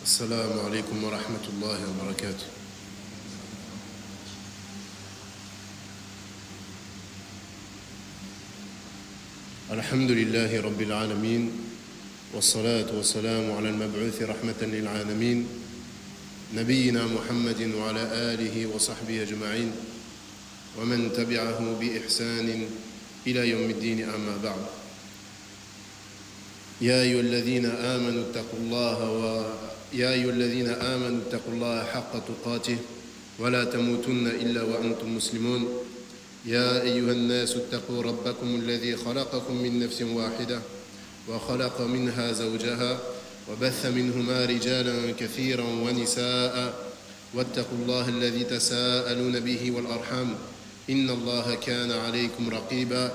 السلام عليكم ورحمة الله وبركاته. الحمد لله رب العالمين والصلاة والسلام على المبعوث رحمة للعالمين نبينا محمد وعلى آله وصحبه أجمعين ومن تبعه بإحسان إلى يوم الدين أما بعد. يا أيها الذين آمنوا اتقوا الله حق تقاته ولا تموتن إلا وأنتم مسلمون. يا أيها الناس اتقوا ربكم الذي خلقكم من نفس واحدة وخلق منها زوجها وبث منهما رجالا كثيرا ونساء واتقوا الله الذي تساءلون به والأرحام إن الله كان عليكم رقيبا.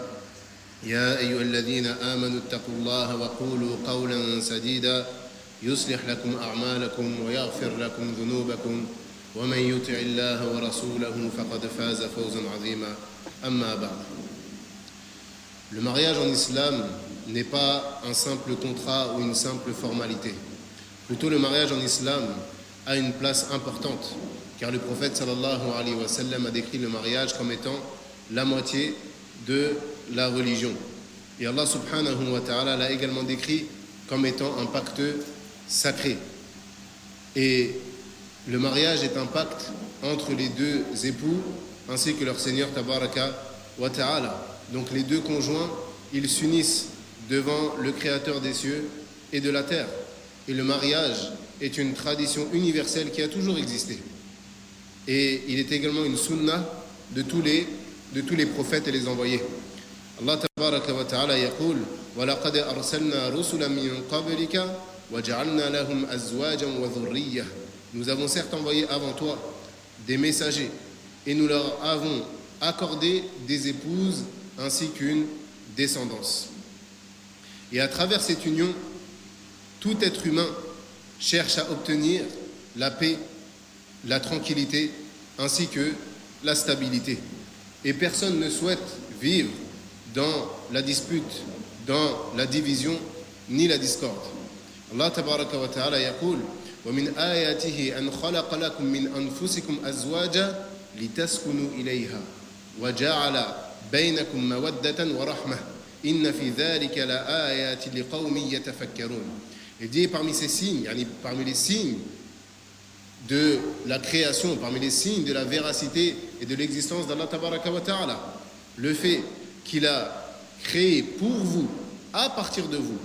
يا أيها الذين آمنوا اتقوا الله وقولوا قولا سديدا يصلح لكم أعمالكم ويغفر لكم ذنوبكم ومن يطع الله ورسوله فقد فاز فوزا عظيما. أما بعد. Le mariage en islam n'est pas un simple contrat ou une simple formalité. Plutôt, le mariage en islam a une place importante, car le prophète sallallahu alayhi wa sallam a décrit le mariage comme étant la moitié de la religion. Et Allah subhanahu wa ta'ala l'a également décrit comme étant un pacte sacré. Et le mariage est un pacte entre les deux époux ainsi que leur Seigneur tabaraka wa ta'ala. Donc les deux conjoints, ils s'unissent devant le Créateur des cieux et de la terre. Et le mariage est une tradition universelle qui a toujours existé. Et il est également une sunna de tous les prophètes et les envoyés. Allah tabaraka wa ta'ala yaqul وَلَقَدْ أَرْسَلْنَا رُسُلًا مِّن قَبْلِكَ وَجَعَلْنَا لَهُمْ أَزْوَاجًا وَذُرِّيَّةً. Nous avons certes envoyé avant toi des messagers et nous leur avons accordé des épouses ainsi qu'une descendance. Et à travers cette union, tout être humain cherche à obtenir la paix, la tranquillité ainsi que la stabilité. Et personne ne souhaite vivre dans la dispute, dans la division, ni la discorde. Allah tabaraka wa ta'ala yaqul وَمِنْ آيَاتِهِ أَنْ خَلَقَ لَكُم مِّنْ أَنفُسِكُمْ أَزْوَاجًا لِتَسْكُنُوا إِلَيْهَا وَجَعَلَ بَيْنَكُم مَّوَدَّةً وَرَحْمَةً إِنَّ فِي ذَلِكَ لَآيَاتٍ لِقَوْمٍ يَتَفَكَّرُونَ. Et dit parmi ces signes, parmi les signes de la création, parmi les signes de la véracité et de l'existence d'Allah tabaraka wa ta'ala, le fait qu'il a créé pour vous, à partir de vous,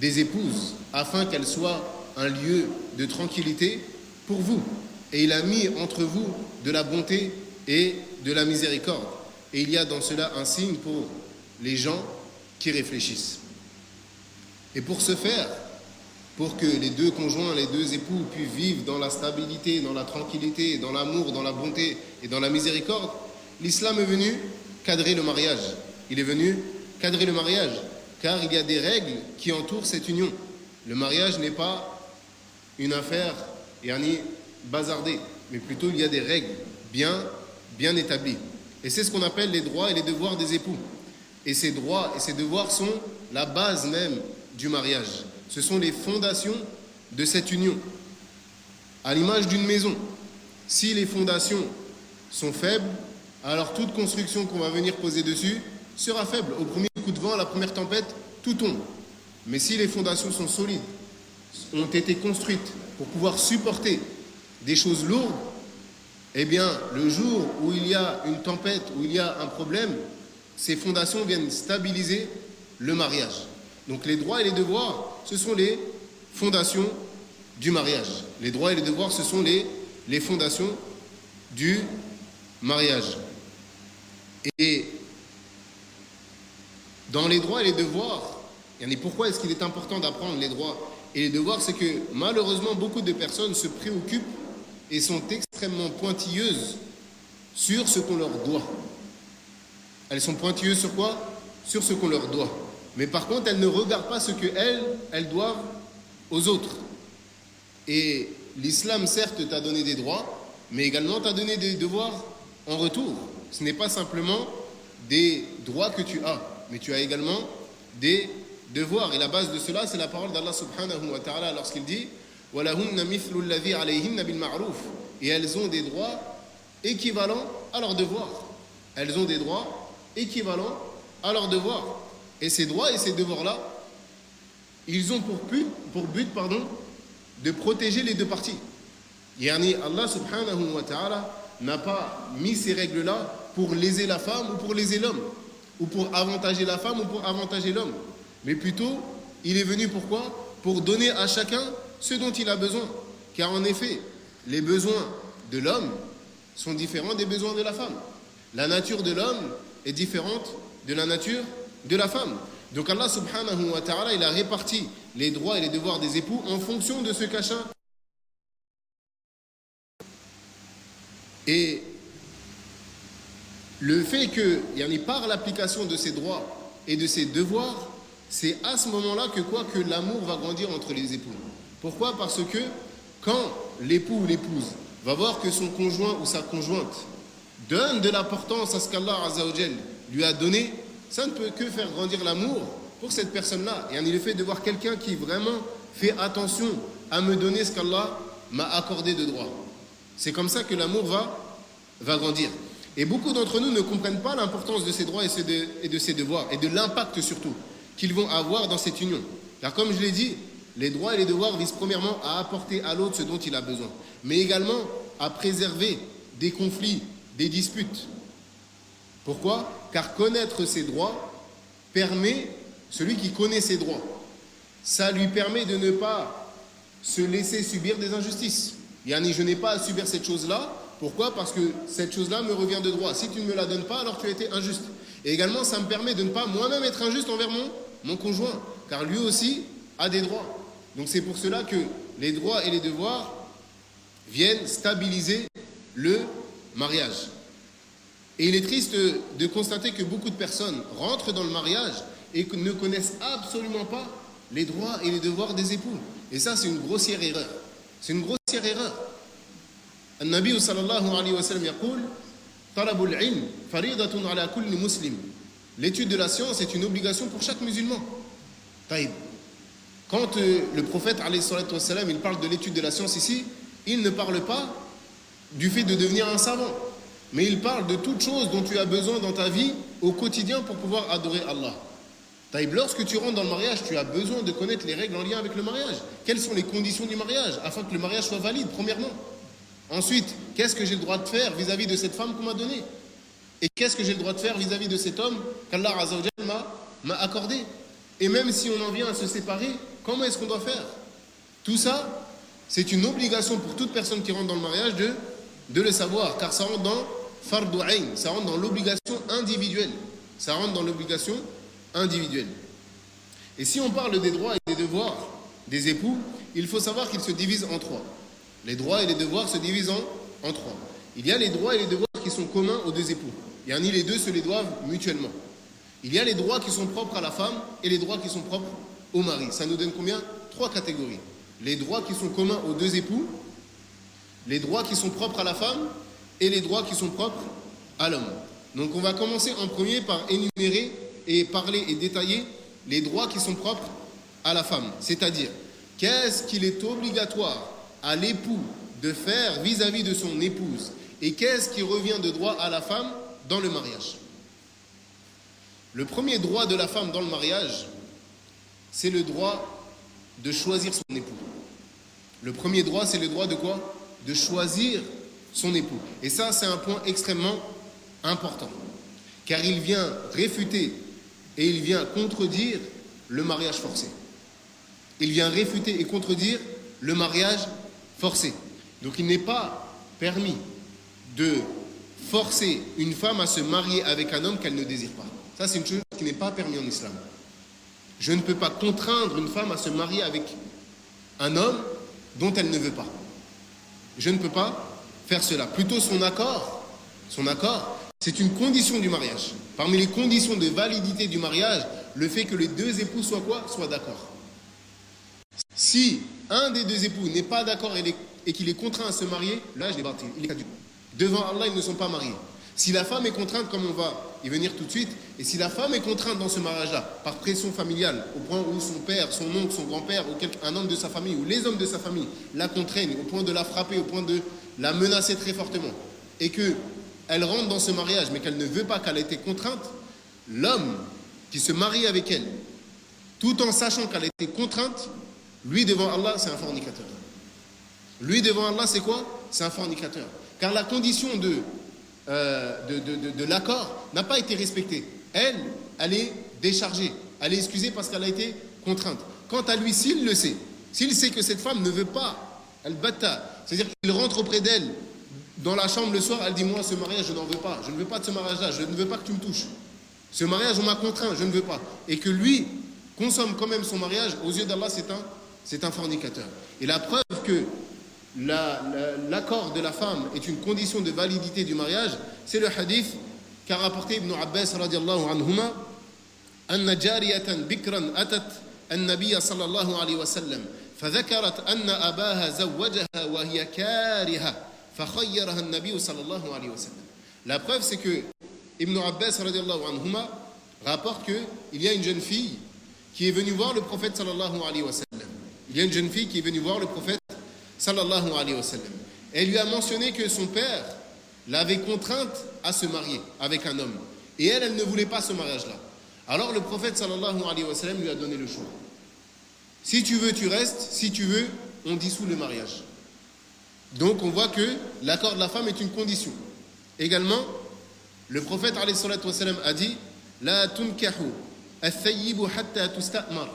des épouses, afin qu'elles soient un lieu de tranquillité pour vous. Et il a mis entre vous de la bonté et de la miséricorde. Et il y a dans cela un signe pour les gens qui réfléchissent. Et pour ce faire, pour que les deux conjoints, les deux époux puissent vivre dans la stabilité, dans la tranquillité, dans l'amour, dans la bonté et dans la miséricorde, l'islam est venu cadrer le mariage. Il est venu cadrer le mariage, car il y a des règles qui entourent cette union. Le mariage n'est pas une affaire bazardée, mais plutôt il y a des règles bien établies. Et c'est ce qu'on appelle les droits et les devoirs des époux. Et ces droits et ces devoirs sont la base même du mariage. Ce sont les fondations de cette union. À l'image d'une maison, si les fondations sont faibles, alors toute construction qu'on va venir poser dessus sera faible. Au premier coup de vent, à la première tempête, tout tombe. Mais si les fondations sont solides, ont été construites pour pouvoir supporter des choses lourdes, eh bien, le jour où il y a une tempête, où il y a un problème, ces fondations viennent stabiliser le mariage. Donc les droits et les devoirs, ce sont les fondations du mariage. Les droits et les devoirs, ce sont les fondations du mariage. Et dans les droits et les devoirs, pourquoi est-ce qu'il est important d'apprendre les droits et les devoirs? C'est que malheureusement, beaucoup de personnes se préoccupent et sont extrêmement pointilleuses sur ce qu'on leur doit. Elles sont pointilleuses sur quoi? Sur ce qu'on leur doit. Mais par contre, elles ne regardent pas ce qu'elles doivent aux autres. Et l'islam, certes, t'a donné des droits, mais également t'a donné des devoirs en retour. Ce n'est pas simplement des droits que tu as, mais tu as également des devoirs. Et la base de cela, c'est la parole d'Allah subhanahu wa ta'ala lorsqu'il dit وَلَهُنَّ مِثْلُ الَّذِي عَلَيْهِنَّ بِالْمَعْرُوفِ. Et elles ont des droits équivalents à leurs devoirs. Elles ont des droits équivalents à leurs devoirs. Et ces droits et ces devoirs-là, ils ont pour but, de protéger les deux parties. Yani Allah subhanahu wa ta'ala n'a pas mis ces règles-là pour léser la femme ou pour léser l'homme, ou pour avantager la femme ou pour avantager l'homme. Mais plutôt, il est venu pourquoi? Pour donner à chacun ce dont il a besoin. Car en effet, les besoins de l'homme sont différents des besoins de la femme. La nature de l'homme est différente de la nature de la femme. Donc Allah subhanahu wa ta'ala, il a réparti les droits et les devoirs des époux en fonction de ce qu'achète. Et le fait que, par l'application de ces droits et de ces devoirs, c'est à ce moment-là que l'amour va grandir entre les époux. Pourquoi? Parce que quand l'époux ou l'épouse va voir que son conjoint ou sa conjointe donne de l'importance à ce qu'Allah Azza wa Jal lui a donné, ça ne peut que faire grandir l'amour pour cette personne-là. Et le fait de voir quelqu'un qui vraiment fait attention à me donner ce qu'Allah m'a accordé de droit. C'est comme ça que l'amour va grandir. Et beaucoup d'entre nous ne comprennent pas l'importance de ces droits et de ces devoirs, et de l'impact surtout qu'ils vont avoir dans cette union. Car comme je l'ai dit, les droits et les devoirs visent premièrement à apporter à l'autre ce dont il a besoin, mais également à préserver des conflits, des disputes. Pourquoi? Car connaître ses droits permet, celui qui connaît ses droits, ça lui permet de ne pas se laisser subir des injustices. Je n'ai pas à subir cette chose-là. Pourquoi? Parce que cette chose-là me revient de droit. Si tu ne me la donnes pas, alors tu as été injuste. Et également, ça me permet de ne pas moi-même être injuste envers mon conjoint, car lui aussi a des droits. Donc c'est pour cela que les droits et les devoirs viennent stabiliser le mariage. Et il est triste de constater que beaucoup de personnes rentrent dans le mariage et ne connaissent absolument pas les droits et les devoirs des époux. Et ça, c'est une grossière erreur. C'est une grossière erreur. النبي صلى الله عليه وسلم يقول طلب العلم فريضة على كل مسلم. L'étude de la science est une obligation pour chaque musulman. Taïb. Quand le prophète alayhi salatu wassalam, il parle de l'étude de la science ici, il ne parle pas du fait de devenir un savant, mais il parle de toute chose dont tu as besoin dans ta vie au quotidien pour pouvoir adorer Allah. Taïb, lorsque tu rentres dans le mariage, tu as besoin de connaître les règles en lien avec le mariage. Quelles sont les conditions du mariage afin que le mariage soit valide, premièrement. Ensuite, qu'est-ce que j'ai le droit de faire vis-à-vis de cette femme qu'on m'a donnée? Et qu'est-ce que j'ai le droit de faire vis-à-vis de cet homme qu'Allah Azza wa Jal m'a accordé? Et même si on en vient à se séparer, comment est-ce qu'on doit faire? Tout ça, c'est une obligation pour toute personne qui rentre dans le mariage de le savoir, car ça rentre dans fardu ayn, ça rentre dans l'obligation individuelle. Ça rentre dans l'obligation individuelle. Et si on parle des droits et des devoirs des époux, il faut savoir qu'ils se divisent en trois. Les droits et les devoirs se divisent en trois. Il y a les droits et les devoirs qui sont communs aux deux époux. Les deux se les doivent mutuellement. Il y a les droits qui sont propres à la femme et les droits qui sont propres au mari. Ça nous donne combien? Trois catégories. Les droits qui sont communs aux deux époux, les droits qui sont propres à la femme et les droits qui sont propres à l'homme. Donc on va commencer en premier par énumérer et parler et détailler les droits qui sont propres à la femme. C'est-à-dire, qu'est-ce qu'il est obligatoire à l'époux de faire vis-à-vis de son épouse et qu'est-ce qui revient de droit à la femme dans le mariage. Le premier droit de la femme dans le mariage, c'est le droit de choisir son époux. Le premier droit, c'est le droit de quoi? De choisir son époux. Et ça, c'est un point extrêmement important, car il vient réfuter et il vient contredire le mariage forcé. Il vient réfuter et contredire le mariage forcé. Donc il n'est pas permis de forcer une femme à se marier avec un homme qu'elle ne désire pas. Ça, c'est une chose qui n'est pas permise en islam. Je ne peux pas contraindre une femme à se marier avec un homme dont elle ne veut pas. Je ne peux pas faire cela. Plutôt son accord, c'est une condition du mariage. Parmi les conditions de validité du mariage, le fait que les deux époux soient quoi? Soient d'accord. Si un des deux époux n'est pas d'accord et qu'il est contraint à se marier, là, il est caduc. Devant Allah, ils ne sont pas mariés. Si la femme est contrainte, comme on va y venir tout de suite, et si la femme est contrainte dans ce mariage-là, par pression familiale, au point où son père, son oncle, son grand-père, ou un homme de sa famille, ou les hommes de sa famille la contraignent, au point de la frapper, au point de la menacer très fortement, et qu'elle rentre dans ce mariage, mais qu'elle ne veut pas, qu'elle a été contrainte, l'homme qui se marie avec elle, tout en sachant qu'elle a été contrainte, lui devant Allah, c'est un fornicateur. Lui devant Allah, c'est quoi? C'est un fornicateur. Car la condition de l'accord n'a pas été respectée. Elle est déchargée, elle est excusée parce qu'elle a été contrainte. Quant à lui, s'il le sait, s'il sait que cette femme ne veut pas, elle batta, c'est-à-dire qu'il rentre auprès d'elle dans la chambre le soir, elle dit moi ce mariage je n'en veux pas, je ne veux pas de ce mariage-là, je ne veux pas que tu me touches. Ce mariage on m'a contraint, je ne veux pas. Et que lui consomme quand même son mariage, aux yeux d'Allah c'est un fornicateur. Et la preuve que l'accord de la femme est une condition de validité du mariage, c'est le hadith qu'a rapporté Ibn Abbas radiallahu anhuma, anna jariyatan bikran atat an-nabiy sallallahu alayhi wa sallam فذكرت أن أباها زوجها وهي كارهة فخيرها النبي صلى الله عليه وسلم. La preuve c'est que Ibn Abbas radiallahu anhuma rapporte qu'il y a une jeune fille qui est venue voir le prophète sallallahu alayhi wa sallam. Il y a une jeune fille qui est venue voir le prophète sallallahu alayhi wa sallam. Elle lui a mentionné que son père l'avait contrainte à se marier avec un homme. Et elle ne voulait pas ce mariage-là. Alors le prophète sallallahu alayhi wa sallam lui a donné le choix. Si tu veux, tu restes. Si tu veux, on dissout le mariage. Donc on voit que l'accord de la femme est une condition. Également, le prophète alayhi salatu wa sallam a dit La tunkahu al-thayyibu hatta tusta'mar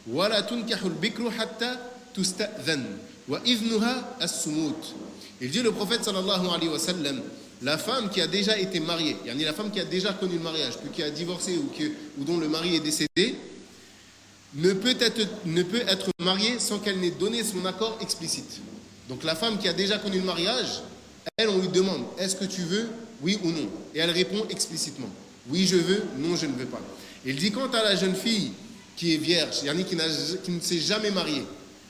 wa la tunkahu al-bikru hatta tusta'dhan wa idhnuha as-sumut. Il dit le prophète sallallahu alayhi wa sallam, la femme qui a déjà été mariée, la femme qui a déjà connu le mariage, puis qui a divorcé ou dont le mari est décédé, ne peut être mariée sans qu'elle n'ait donné son accord explicite. Donc la femme qui a déjà connu le mariage, elle, on lui demande, est-ce que tu veux, oui ou non? Et elle répond explicitement, oui je veux, non je ne veux pas. Il dit quant à la jeune fille qui est vierge, qui ne s'est jamais mariée,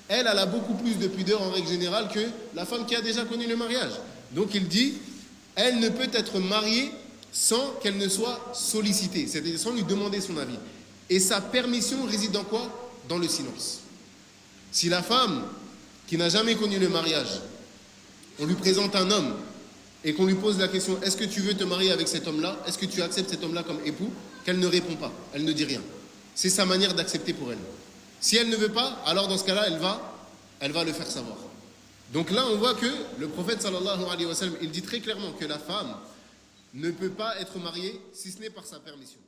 elle a beaucoup plus de pudeur en règle générale que la femme qui a déjà connu le mariage. Donc il dit, elle ne peut être mariée sans qu'elle ne soit sollicitée, c'est-à-dire sans lui demander son avis. Et sa permission réside dans quoi? Dans le silence. Si la femme qui n'a jamais connu le mariage, on lui présente un homme et qu'on lui pose la question, est-ce que tu veux te marier avec cet homme-là? Est-ce que tu acceptes cet homme-là comme époux? Qu'elle ne répond pas, elle ne dit rien. C'est sa manière d'accepter pour elle. Si elle ne veut pas, alors dans ce cas-là, elle va le faire savoir. Donc là, on voit que le prophète sallallahu alayhi wa sallam, il dit très clairement que la femme ne peut pas être mariée si ce n'est par sa permission.